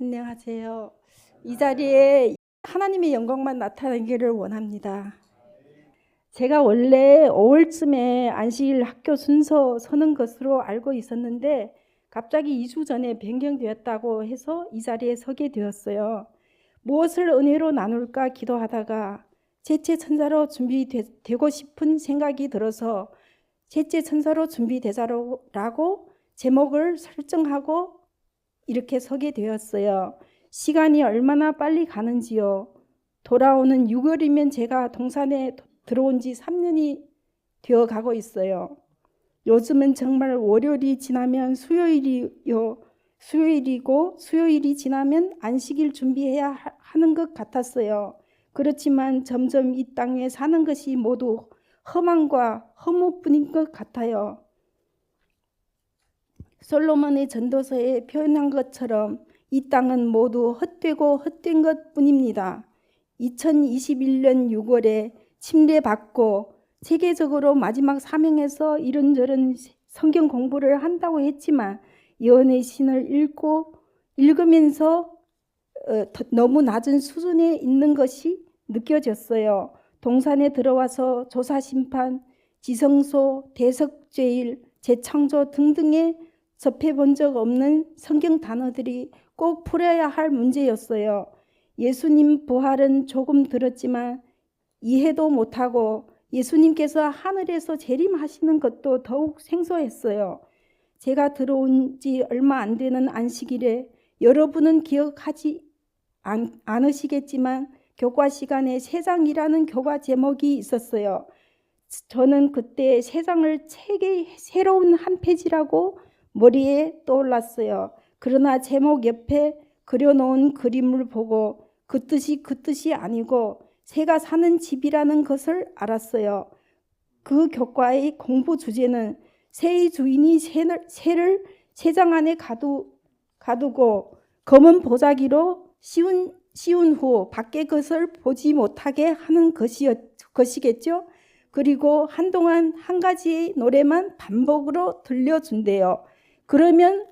안녕하세요. 이 자리에 하나님의 영광만 나타나기를 원합니다. 제가 원래 5월쯤에 안식일 학교 순서 서는 것으로 알고 있었는데 갑자기 2주 전에 변경되었다고 해서 이 자리에 서게 되었어요. 무엇을 은혜로 나눌까 기도하다가 제체 천사로 준비되고 싶은 생각이 들어서 제체 천사로 준비되자라고 제목을 설정하고 이렇게 서게 되었어요. 시간이 얼마나 빨리 가는지요. 돌아오는 6월이면 제가 동산에 들어온 지 3년이 되어 가고 있어요. 요즘은 정말 월요일이 지나면 수요일이요. 수요일이고 수요일이 지나면 안식일 준비해야 하는 것 같았어요. 그렇지만 점점 이 땅에 사는 것이 모두 험함과 허무뿐인 것 같아요. 솔로몬의 전도서에 표현한 것처럼 이 땅은 모두 헛되고 헛된 것뿐입니다. 2021년 6월에 침례받고 세계적으로 마지막 사명에서 이런저런 성경 공부를 한다고 했지만 예언의 신을 읽으면서 너무 낮은 수준에 있는 것이 느껴졌어요. 동산에 들어와서 조사심판, 지성소, 대석죄일, 재창조 등등의 접해본 적 없는 성경 단어들이 꼭 풀어야 할 문제였어요. 예수님 부활은 조금 들었지만 이해도 못하고 예수님께서 하늘에서 재림하시는 것도 더욱 생소했어요. 제가 들어온 지 얼마 안 되는 안식일에 여러분은 기억하지 않으시겠지만 교과 시간에 세상이라는 교과 제목이 있었어요. 저는 그때 세상을 책의 새로운 한 페이지라고 머리에 떠올랐어요. 그러나 제목 옆에 그려놓은 그림을 보고 그 뜻이 아니고 새가 사는 집이라는 것을 알았어요. 그 교과의 공부 주제는 새의 주인이 새를 새장 안에 가두고 검은 보자기로 씌운 후 밖에 것을 보지 못하게 하는 것이겠죠. 그리고 한동안 한 가지의 노래만 반복으로 들려준대요. 그러면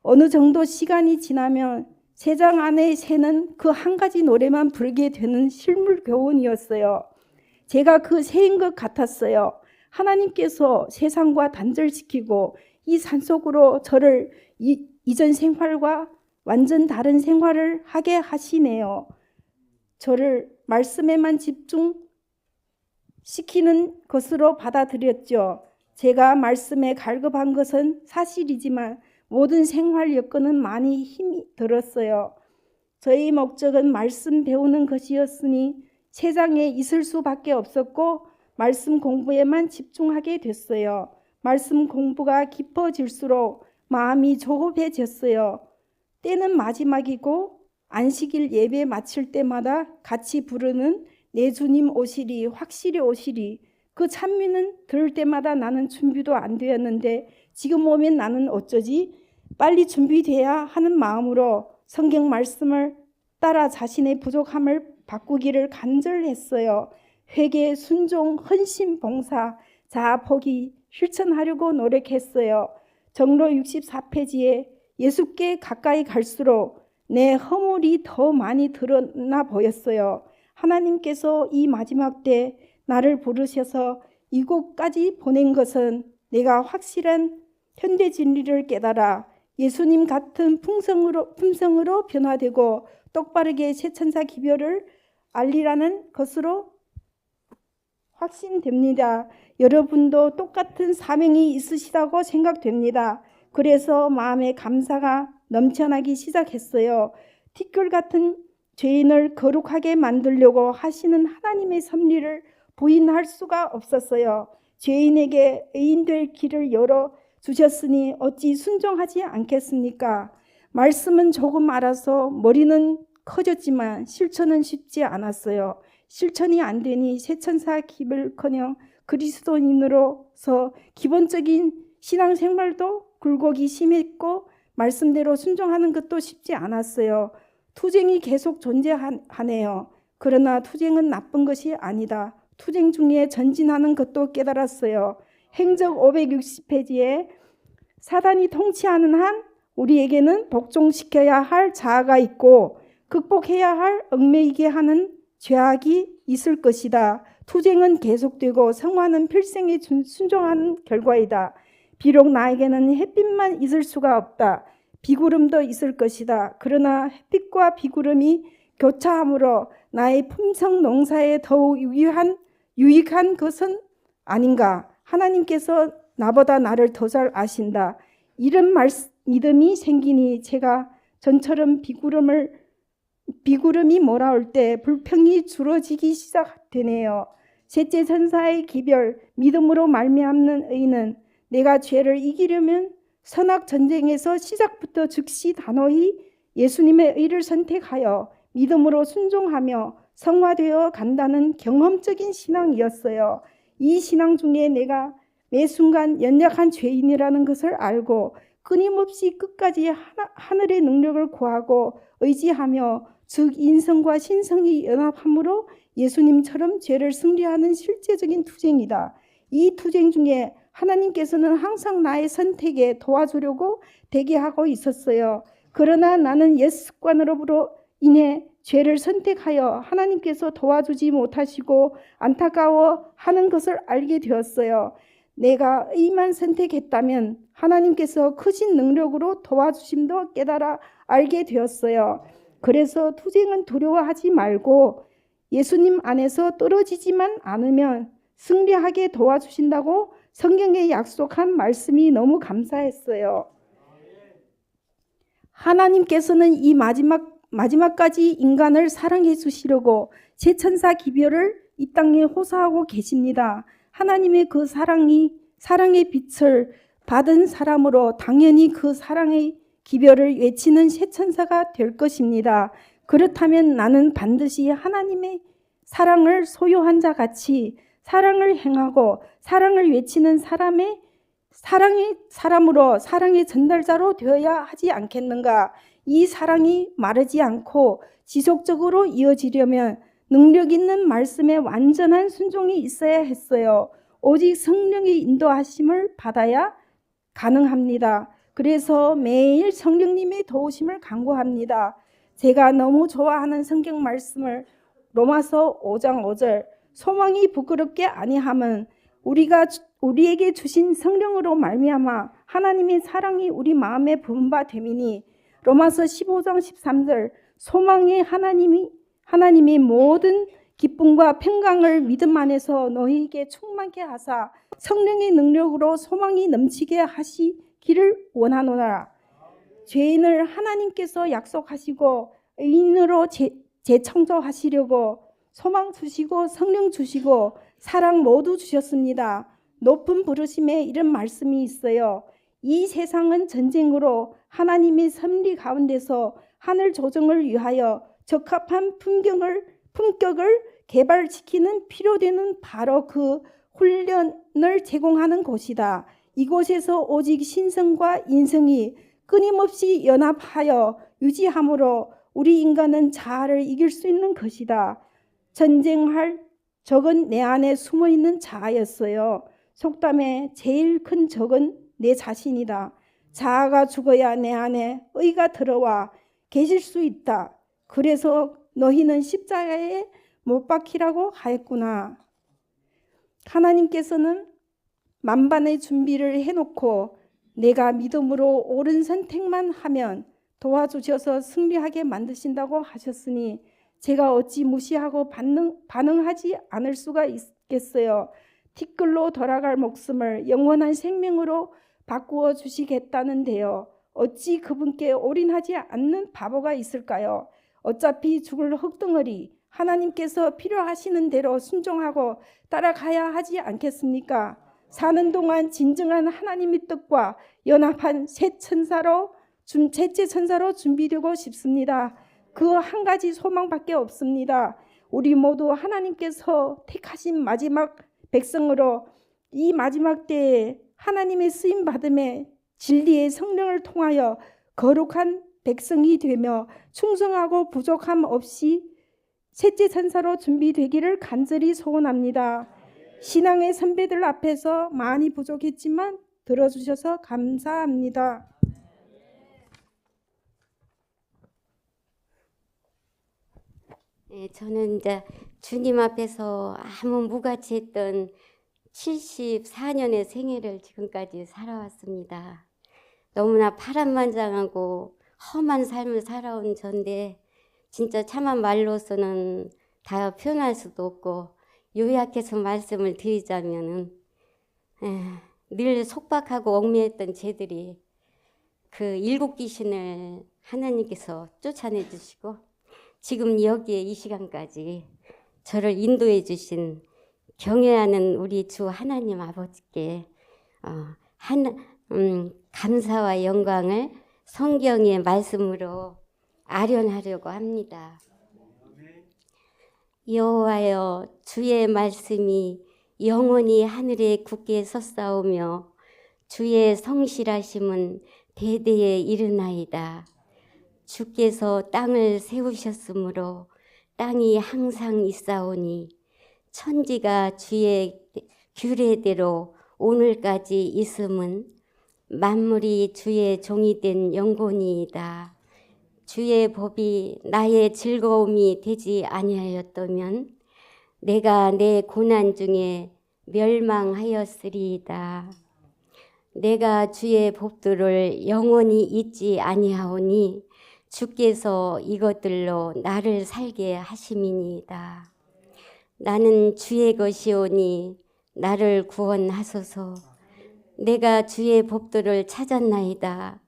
어느 정도 시간이 지나면 새장 안의 새는 그 한 가지 노래만 부르게 되는 실물 교훈이었어요. 제가 그 새인 것 같았어요. 하나님께서 세상과 단절시키고 이 산속으로 저를 이전 생활과 완전 다른 생활을 하게 하시네요. 저를 말씀에만 집중시키는 것으로 받아들였죠. 제가 말씀에 갈급한 것은 사실이지만 모든 생활 여건은 많이 힘이 들었어요. 저희 목적은 말씀 배우는 것이었으니 세상에 있을 수밖에 없었고 말씀 공부에만 집중하게 됐어요. 말씀 공부가 깊어질수록 마음이 조급해졌어요. 때는 마지막이고 안식일 예배 마칠 때마다 같이 부르는 내 주님 오시리, 확실히 오시리. 그 찬미는 들을 때마다 나는 준비도 안 되었는데 지금 오면 나는 어쩌지? 빨리 준비돼야 하는 마음으로 성경 말씀을 따라 자신의 부족함을 바꾸기를 간절했어요. 회개, 순종, 헌신, 봉사, 자아 포기 실천하려고 노력했어요. 정로 64페이지에 예수께 가까이 갈수록 내 허물이 더 많이 드러나 보였어요. 하나님께서 이 마지막 때 나를 부르셔서 이곳까지 보낸 것은 내가 확실한 현대 진리를 깨달아 예수님 같은 품성으로 변화되고 똑바르게 새천사 기별을 알리라는 것으로 확신됩니다. 여러분도 똑같은 사명이 있으시다고 생각됩니다. 그래서 마음에 감사가 넘쳐나기 시작했어요. 티끌 같은 죄인을 거룩하게 만들려고 하시는 하나님의 섭리를 부인할 수가 없었어요. 죄인에게 의인 될 길을 열어주셨으니 어찌 순종하지 않겠습니까? 말씀은 조금 알아서 머리는 커졌지만 실천은 쉽지 않았어요. 실천이 안 되니 새천사 기별커녕 그리스도인으로서 기본적인 신앙생활도 굴곡이 심했고 말씀대로 순종하는 것도 쉽지 않았어요. 투쟁이 계속 존재하네요. 그러나 투쟁은 나쁜 것이 아니다. 투쟁 중에 전진하는 것도 깨달았어요. 행적 560페이지에 사단이 통치하는 한 우리에게는 복종시켜야 할 자아가 있고 극복해야 할 얽매이게 하는 죄악이 있을 것이다. 투쟁은 계속되고 성화는 필생에 순종하는 결과이다. 비록 나에게는 햇빛만 있을 수가 없다. 비구름도 있을 것이다. 그러나 햇빛과 비구름이 교차함으로 나의 품성 농사에 더욱 유익한 것은 아닌가. 하나님께서 나보다 나를 더 잘 아신다. 이런 믿음이 생기니 제가 전처럼 비구름이 몰아올 때 불평이 줄어지기 시작되네요. 셋째 천사의 기별, 믿음으로 말미암는 의는 내가 죄를 이기려면 선악 전쟁에서 시작부터 즉시 단호히 예수님의 의를 선택하여 믿음으로 순종하며 성화되어 간다는 경험적인 신앙이었어요. 이 신앙 중에 내가 매 순간 연약한 죄인이라는 것을 알고 끊임없이 끝까지 하늘의 능력을 구하고 의지하며 즉 인성과 신성이 연합함으로 예수님처럼 죄를 승리하는 실제적인 투쟁이다. 이 투쟁 중에 하나님께서는 항상 나의 선택에 도와주려고 대기하고 있었어요. 그러나 나는 옛 습관으로 인해 죄를 선택하여 하나님께서 도와주지 못하시고 안타까워하는 것을 알게 되었어요. 내가 의만 선택했다면 하나님께서 크신 능력으로 도와주심도 깨달아 알게 되었어요. 그래서 투쟁은 두려워하지 말고 예수님 안에서 떨어지지만 않으면 승리하게 도와주신다고 성경에 약속한 말씀이 너무 감사했어요. 하나님께서는 이 마지막까지 인간을 사랑해 주시려고 새 천사 기별을 이 땅에 호소하고 계십니다. 하나님의 그 사랑의 빛을 받은 사람으로 당연히 그 사랑의 기별을 외치는 새 천사가 될 것입니다. 그렇다면 나는 반드시 하나님의 사랑을 소유한 자 같이 사랑을 행하고 사랑을 외치는 사람으로 사랑의 전달자로 되어야 하지 않겠는가? 이 사랑이 마르지 않고 지속적으로 이어지려면 능력 있는 말씀에 완전한 순종이 있어야 했어요. 오직 성령의 인도하심을 받아야 가능합니다. 그래서 매일 성령님의 도우심을 간구합니다. 제가 너무 좋아하는 성경 말씀을 로마서 5장 5절 소망이 부끄럽게 아니함은 우리에게 주신 성령으로 말미암아 하나님의 사랑이 우리 마음에 부은 바 됨이니 로마서 15장 13절 소망의 하나님이 모든 기쁨과 평강을 믿음 안에서 너희에게 충만케 하사 성령의 능력으로 소망이 넘치게 하시기를 원하노라. 죄인을 하나님께서 약속하시고 의인으로 재창조하시려고 소망 주시고 성령 주시고 사랑 모두 주셨습니다. 높은 부르심에 이런 말씀이 있어요. 이 세상은 전쟁으로 하나님의 섭리 가운데서 하늘 조정을 위하여 적합한 품격을 개발시키는 필요되는 바로 그 훈련을 제공하는 곳이다. 이곳에서 오직 신성과 인성이 끊임없이 연합하여 유지함으로 우리 인간은 자아를 이길 수 있는 것이다. 전쟁할 적은 내 안에 숨어있는 자아였어요. 속담에 제일 큰 적은 내 자신이다. 자아가 죽어야 내 안에 의가 들어와 계실 수 있다. 그래서 너희는 십자가에 못 박히라고 하였구나. 하나님께서는 만반의 준비를 해놓고 내가 믿음으로 옳은 선택만 하면 도와주셔서 승리하게 만드신다고 하셨으니 제가 어찌 무시하고 반응하지 않을 수가 있겠어요. 티끌로 돌아갈 목숨을 영원한 생명으로 바꾸어 주시겠다는데요. 어찌 그분께 올인하지 않는 바보가 있을까요? 어차피 죽을 흙덩어리 하나님께서 필요하시는 대로 순종하고 따라가야 하지 않겠습니까? 사는 동안 진정한 하나님의 뜻과 연합한 셋째 천사로 준비되고 싶습니다. 그 한 가지 소망밖에 없습니다. 우리 모두 하나님께서 택하신 마지막 백성으로 이 마지막 때에 하나님의 쓰임 받음에 진리의 성령을 통하여 거룩한 백성이 되며 충성하고 부족함 없이 셋째 천사로 준비되기를 간절히 소원합니다. 신앙의 선배들 앞에서 많이 부족했지만 들어주셔서 감사합니다. 예, 저는 이제 주님 앞에서 아무 무가치했던 74년의 생애를 지금까지 살아왔습니다. 너무나 파란만장하고 험한 삶을 살아온 전데 진짜 참한 말로서는 다 표현할 수도 없고 요약해서 말씀을 드리자면은 늘 속박하고 얽매였던 죄들이 그 일곱 귀신을 하나님께서 쫓아내 주시고 지금 여기에 이 시간까지 저를 인도해 주신 경외하는 우리 주 하나님 아버지께 감사와 영광을 성경의 말씀으로 아련하려고 합니다. 여호와여, 주의 말씀이 영원히 하늘에 굳게 섰사오며 주의 성실하심은 대대에 이르나이다. 주께서 땅을 세우셨으므로 땅이 항상 있사오니 천지가 주의 규례대로 오늘까지 있음은 만물이 주의 종이 된 영혼이이다. 주의 법이 나의 즐거움이 되지 아니하였다면 내가 내 고난 중에 멸망하였으리이다. 내가 주의 법도를 영원히 잊지 아니하오니 주께서 이것들로 나를 살게 하심이니이다. 나는 주의 것이오니 나를 구원하소서. 내가 주의 법도를 찾았나이다.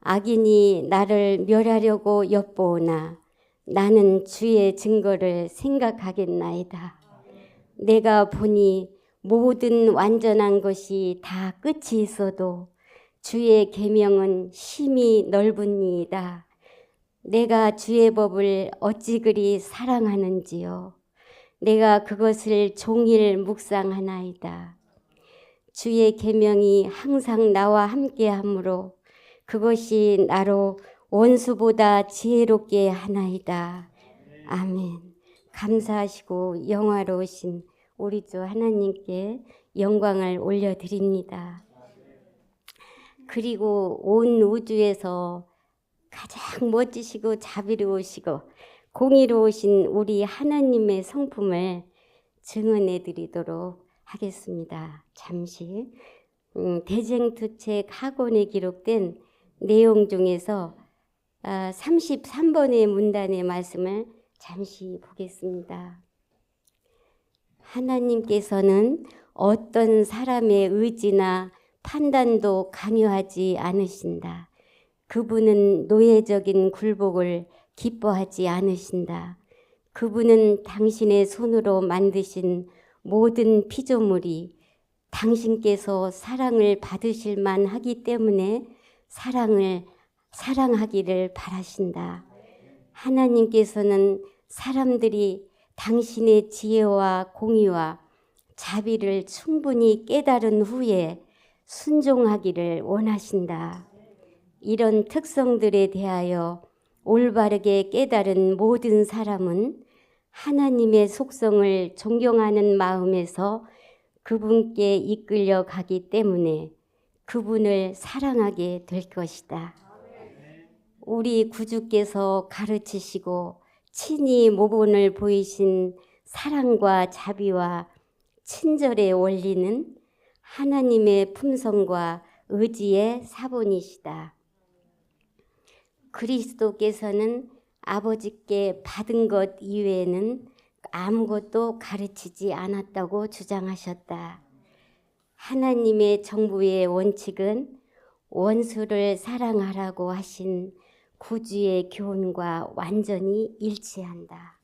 악인이 나를 멸하려고 엿보오나 나는 주의 증거를 생각하겠나이다. 내가 보니 모든 완전한 것이 다 끝이 있어도 주의 계명은 심히 넓으니이다. 내가 주의 법을 어찌 그리 사랑하는지요. 내가 그것을 종일 묵상하나이다. 주의 계명이 항상 나와 함께하므로 그것이 나로 원수보다 지혜롭게 하나이다. 아멘. 감사하시고 영화로우신 우리 주 하나님께 영광을 올려드립니다. 그리고 온 우주에서 가장 멋지시고 자비로우시고 공의로우신 우리 하나님의 성품을 증언해 드리도록 하겠습니다. 잠시 대쟁투책 학원에 기록된 내용 중에서 33번의 문단의 말씀을 잠시 보겠습니다. 하나님께서는 어떤 사람의 의지나 판단도 강요하지 않으신다. 그분은 노예적인 굴복을 기뻐하지 않으신다. 그분은 당신의 손으로 만드신 모든 피조물이 당신께서 사랑을 받으실 만하기 때문에 사랑하기를 바라신다. 하나님께서는 사람들이 당신의 지혜와 공의와 자비를 충분히 깨달은 후에 순종하기를 원하신다. 이런 특성들에 대하여 올바르게 깨달은 모든 사람은 하나님의 속성을 존경하는 마음에서 그분께 이끌려 가기 때문에 그분을 사랑하게 될 것이다. 우리 구주께서 가르치시고 친히 모본을 보이신 사랑과 자비와 친절의 원리는 하나님의 품성과 의지의 사본이시다. 그리스도께서는 아버지께 받은 것 이외에는 아무것도 가르치지 않았다고 주장하셨다. 하나님의 정부의 원칙은 원수를 사랑하라고 하신 구주의 교훈과 완전히 일치한다.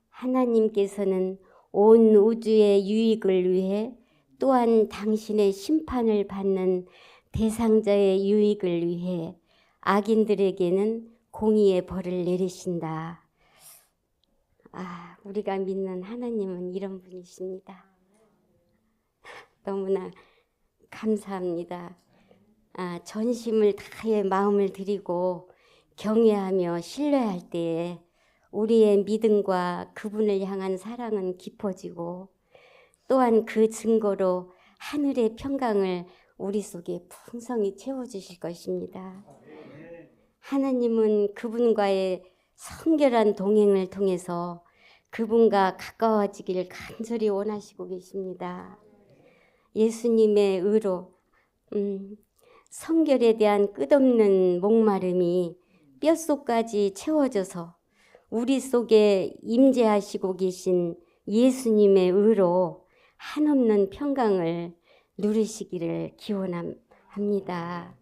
하나님께서는 온 우주의 유익을 위해 또한 당신의 심판을 받는 대상자의 유익을 위해 악인들에게는 공의의 벌을 내리신다. 우리가 믿는 하나님은 이런 분이십니다. 너무나 감사합니다. 전심을 다해 마음을 드리고 경외하며 신뢰할 때에 우리의 믿음과 그분을 향한 사랑은 깊어지고 또한 그 증거로 하늘의 평강을 우리 속에 풍성히 채워주실 것입니다. 하나님은 그분과의 성결한 동행을 통해서 그분과 가까워지기를 간절히 원하시고 계십니다. 예수님의 의로 성결에 대한 끝없는 목마름이 뼛속까지 채워져서 우리 속에 임재하시고 계신 예수님의 의로 한없는 평강을 누리시기를 기원합니다.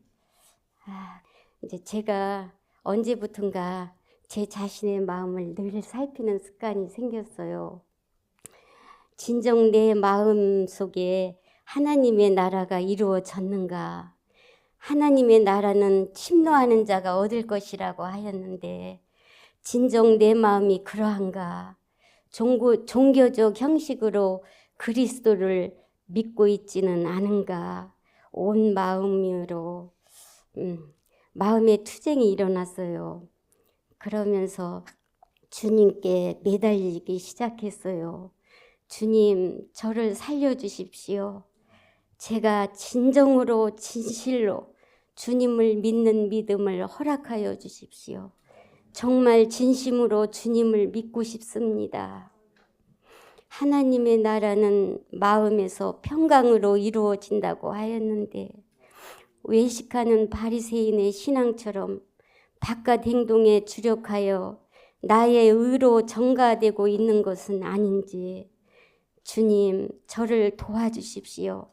이제 제가 언제부턴가 제 자신의 마음을 늘 살피는 습관이 생겼어요. 진정 내 마음 속에 하나님의 나라가 이루어졌는가? 하나님의 나라는 침노하는 자가 얻을 것이라고 하였는데 진정 내 마음이 그러한가? 종교적 형식으로 그리스도를 믿고 있지는 않은가? 온 마음으로 마음의 투쟁이 일어났어요. 그러면서 주님께 매달리기 시작했어요. 주님, 저를 살려주십시오. 제가 진정으로 진실로 주님을 믿는 믿음을 허락하여 주십시오. 정말 진심으로 주님을 믿고 싶습니다. 하나님의 나라는 마음에서 평강으로 이루어진다고 하였는데 외식하는 바리새인의 신앙처럼 바깥 행동에 주력하여 나의 의로 전가되고 있는 것은 아닌지 주님, 저를 도와주십시오.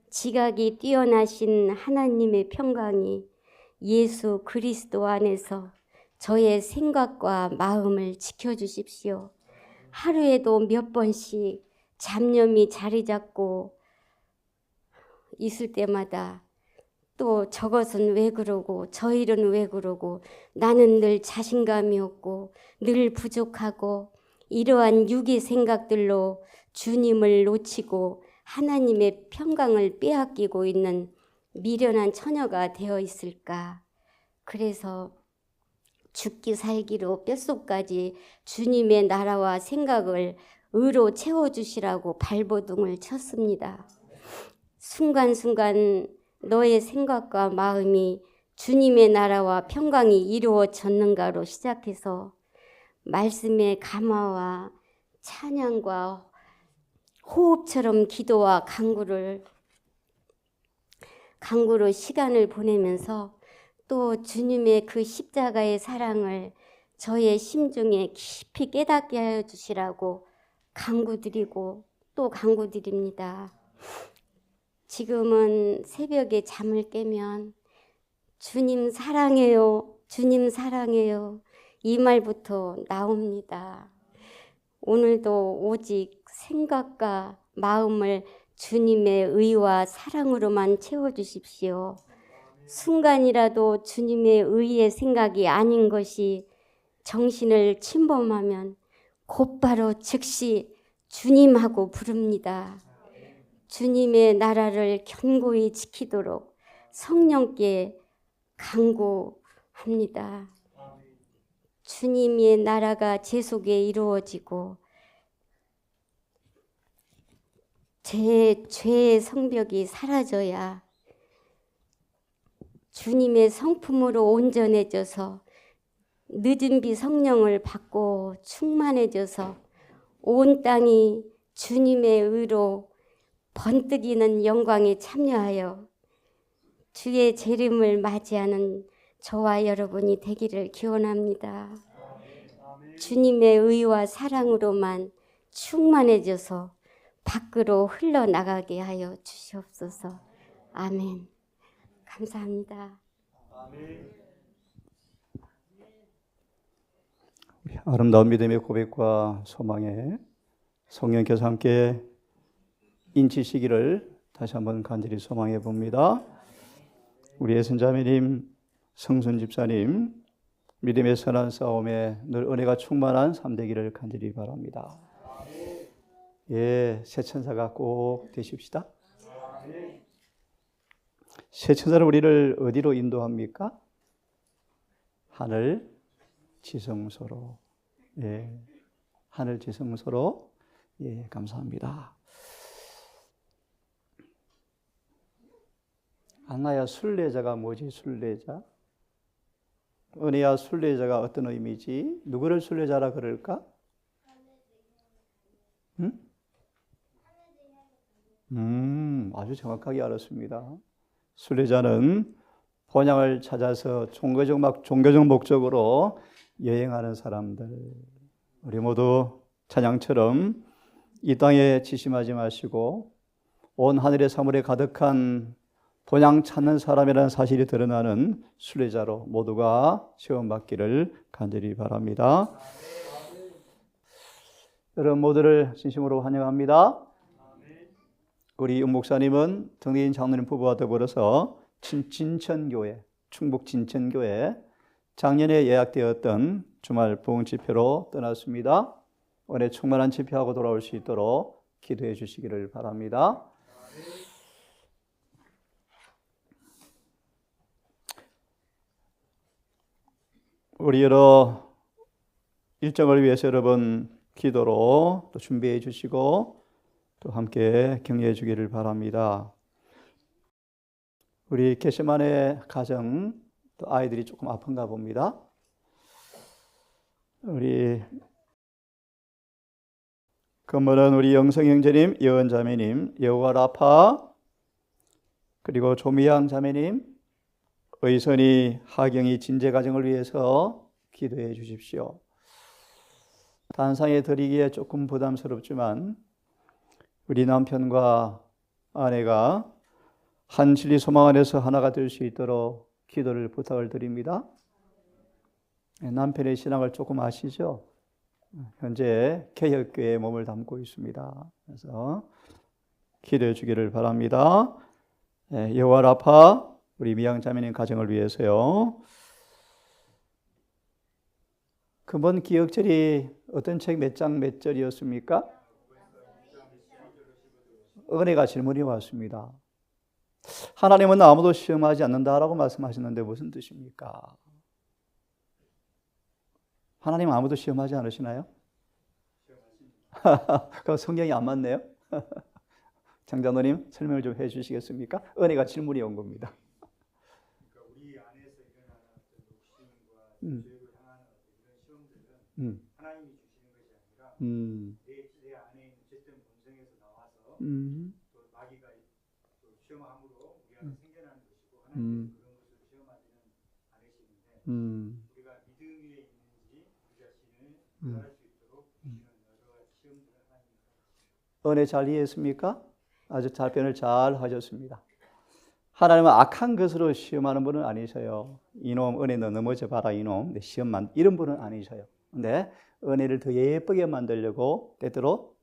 지각이 뛰어나신 하나님의 평강이 예수 그리스도 안에서 저의 생각과 마음을 지켜주십시오. 하루에도 몇 번씩 잡념이 자리 잡고 있을 때마다 또 저것은 왜 그러고 저 일은 왜 그러고 나는 늘 자신감이 없고 늘 부족하고 이러한 육의 생각들로 주님을 놓치고 하나님의 평강을 빼앗기고 있는 미련한 처녀가 되어 있을까? 그래서 죽기 살기로 뼛속까지 주님의 나라와 생각을 의로 채워주시라고 발버둥을 쳤습니다. 순간순간 너의 생각과 마음이 주님의 나라와 평강이 이루어졌는가로 시작해서 말씀의 감화와 찬양과 호흡처럼 기도와 간구로 시간을 보내면서 또 주님의 그 십자가의 사랑을 저의 심중에 깊이 깨닫게 하여 주시라고 간구드리고 또 간구드립니다. 지금은 새벽에 잠을 깨면 주님 사랑해요, 주님 사랑해요 이 말부터 나옵니다. 오늘도 오직 생각과 마음을 주님의 의와 사랑으로만 채워주십시오. 순간이라도 주님의 의의 생각이 아닌 것이 정신을 침범하면 곧바로 즉시 주님하고 부릅니다. 주님의 나라를 견고히 지키도록 성령께 간구합니다. 주님의 나라가 제 속에 이루어지고 제 죄의 성벽이 사라져야 주님의 성품으로 온전해져서 늦은 비 성령을 받고 충만해져서 온 땅이 주님의 의로 번뜩이는 영광에 참여하여 주의 재림을 맞이하는 저와 여러분이 되기를 기원합니다. 주님의 의와 사랑으로만 충만해져서 밖으로 흘러나가게 하여 주시옵소서. 아멘. 감사합니다. 우리 아름다운 믿음의 고백과 소망에 성령께서 함께 인치시기를 다시 한번 간절히 소망해 봅니다. 우리 예순자매님, 성순 집사님, 믿음의 선한 싸움에 늘 은혜가 충만한 삶 되기를 간절히 바랍니다. 예, 새 천사가 꼭 되십시다. 새 천사는 우리를 어디로 인도합니까? 하늘 지성소로. 예, 하늘 지성소로. 예, 감사합니다. 안나야, 순례자가 뭐지? 순례자? 은혜야 순례자가 어떤 의미지? 누구를 순례자라 그럴까? 아주 정확하게 알았습니다. 순례자는 본향을 찾아서 종교적 목적으로 여행하는 사람들. 우리 모두 찬양처럼 이 땅에 지심하지 마시고 온 하늘의 사물에 가득한 본향 찾는 사람이라는 사실이 드러나는 순례자로 모두가 시험받기를 간절히 바랍니다. 여러분 모두를 진심으로 환영합니다. 우리 윤 목사님은 정대인 장로님 부부와 더불어서 진천교회, 충북 진천교회 작년에 예약되었던 주말 부흥 집회로 떠났습니다. 오늘 충만한 집회하고 돌아올 수 있도록 기도해 주시기를 바랍니다. 우리 여러 일정을 위해서 여러분 기도로 또 준비해 주시고 또 함께 격려해 주기를 바랍니다. 우리 게세마네 가정 또 아이들이 조금 아픈가 봅니다. 우리 건물은 우리 영성 형제님, 여은 자매님, 여우와 라파 그리고 조미양 자매님, 의선이, 하경이 진제 가정을 위해서 기도해 주십시오. 단상에 드리기에 조금 부담스럽지만 우리 남편과 아내가 한 진리 소망 안에서 하나가 될 수 있도록 기도를 부탁을 드립니다. 남편의 신앙을 조금 아시죠? 현재 개혁교회에 몸을 담고 있습니다. 그래서 기도해 주기를 바랍니다. 여호와 라파 우리 미양 자매님 가정을 위해서요. 그번 기억절이 어떤 책 몇 장 몇 절이었습니까? 은혜가 질문이 왔습니다. 하나님은 아무도 시험하지 않는다라고 말씀하셨는데 무슨 뜻입니까? 하나님 아무도 시험하지 않으시나요? 그럼 성경이 안 맞네요. 장자노님 설명을 좀 해주시겠습니까? 은혜가 질문이 온 겁니다. 그러니까 우리 안에서 일어나는 욕심과 죄를 향하는 이런 시험들은 하나님이 주시는 것이 아니라 내 안에 있는 죄된 본성에서 나와서 또 마귀가 또 시험함으로 우리 안에 생겨나는 것이고 하나님은 그런 것을 시험하지는 않으시는데 우리가 믿음 위에 있는지 우리 자신을 구할 수 있도록 주시는 여러 가지 시험들을 하나님이 은혜 잘 이해했습니까? 아주 답변을 잘 하셨습니다. 하나님은 악한 것으로 시험하는 분은 아니셔요. 이놈 은혜 너 넘어져 봐라 이놈 내 시험만 이런 분은 아니셔요. 근데 은혜를 더 예쁘게 만들려고 때때로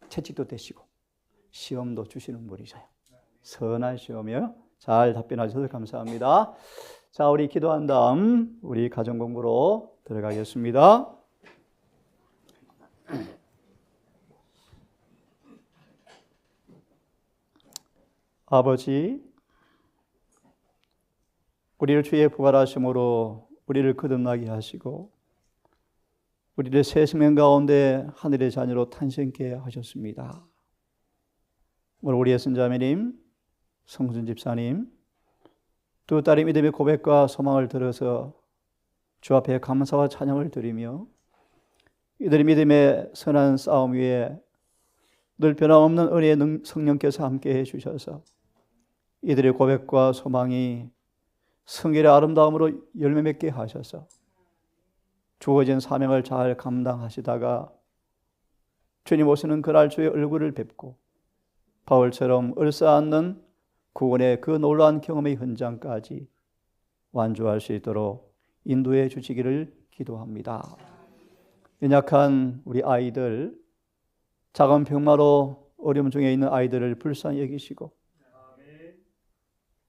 채찍도 대시고 시험도 주시는 분이셔요. 선한 시험이요. 잘 답변하셔서 감사합니다. 자, 우리 기도한 다음 우리 가정 공부로 들어가겠습니다. 아버지, 우리를 주의 부활하심으로 우리를 거듭나게 하시고 우리를 새 생명 가운데 하늘의 자녀로 탄생케 하셨습니다. 오늘 우리의 선자매님, 성순 집사님, 두 딸의 믿음의 고백과 소망을 들어서 주 앞에 감사와 찬양을 드리며 이들의 믿음의 선한 싸움 위에 늘 변함없는 은혜의 성령께서 함께해 주셔서 이들의 고백과 소망이 성결의 아름다움으로 열매 맺게 하셔서 주어진 사명을 잘 감당하시다가 주님 오시는 그날 주의 얼굴을 뵙고 바울처럼 얼싸안는 구원의 그 놀라운 경험의 현장까지 완주할 수 있도록 인도해 주시기를 기도합니다. 연약한 우리 아이들, 작은 병마로 어려움 중에 있는 아이들을 불쌍히 여기시고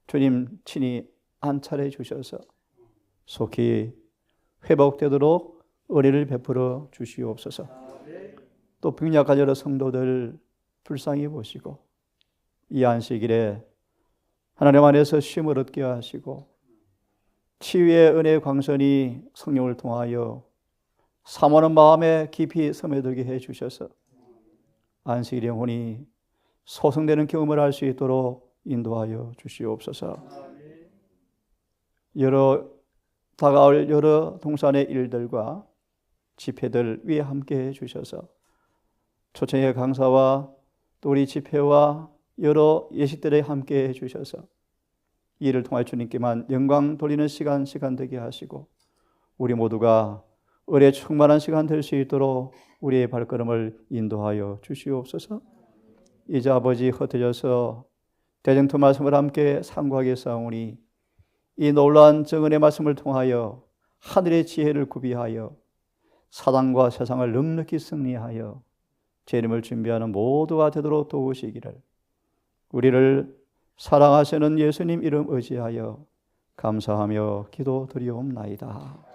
주님 친히 안찰해 주셔서 속히 회복되도록 은혜를 베풀어 주시옵소서. 또 병약한 여러 성도들 불쌍히 보시고 이 안식일에 하나님 안에서 쉼을 얻게 하시고 치유의 은혜의 광선이 성령을 통하여 사모하는 마음에 깊이 스며들게 해 주셔서 안식일 영혼이 소성되는 경험을 할 수 있도록 인도하여 주시옵소서. 여러 다가올 여러 동산의 일들과 집회들 위에 함께 해주셔서 초청의 강사와 또 우리 집회와 여러 예식들에 함께 해주셔서 이를 통해 주님께만 영광 돌리는 시간 되게 하시고 우리 모두가 은혜 충만한 시간 될 수 있도록 우리의 발걸음을 인도하여 주시옵소서. 이제 아버지 흩어져서 대정토 말씀을 함께 상고하게 싸우니 이 놀라운 정은의 말씀을 통하여 하늘의 지혜를 구비하여 사단과 세상을 넉넉히 승리하여 재림을 준비하는 모두가 되도록 도우시기를 우리를 사랑하시는 예수님 이름 의지하여 감사하며 기도드리옵나이다.